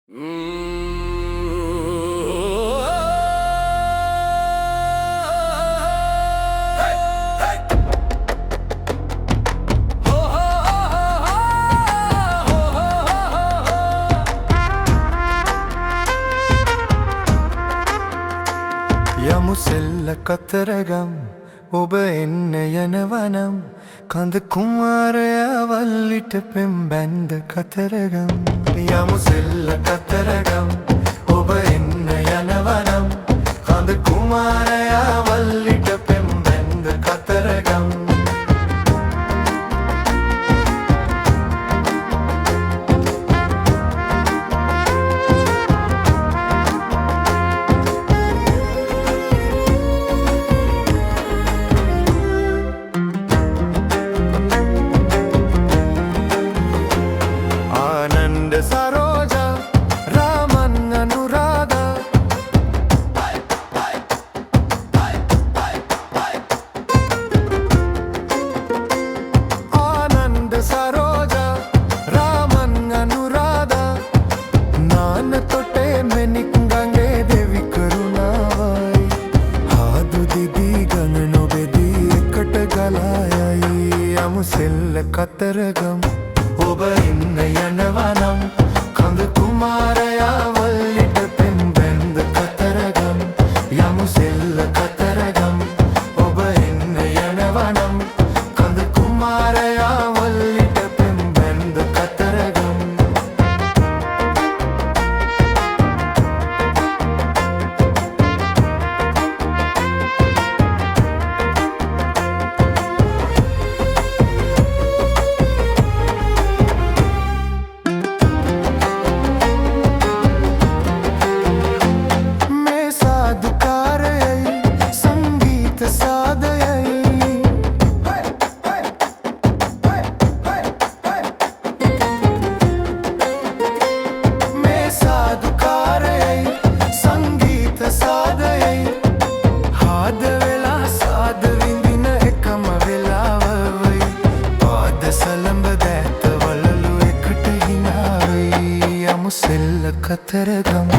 යමු සෙල්ල කතරගම් ඔබ එන්න යනවනම් කඳ කුමාරයා වල්ලිට පෙම් බැන්ද කතරගම් යමු සෙල්ල කතරගම් ඔබ එන්න යනවනම් කඳ කුමාරයා වල්ලිට පෙම් බැන්ද කතරගම් सरोजा रामन अनुराधा आनंद सरोजा रामन अनुराधा नान तोटे में निकंगे देवी करुणावाई हादु दीदी गणनो बेदी एकट गलायाई अमुसेल कतरगम ඔබ ඉන්න යනවනම් කඳ කුමාරයා වල්ලිට පෙම් බැන්ද කතරගම් යමු සෙල්ල කතරගම් ඔබ එන්න යනවනම් කඳ කුමාරයා වල්ලිට පෙම් බැන්ද කතරගම් සෙල්ල කතරගම්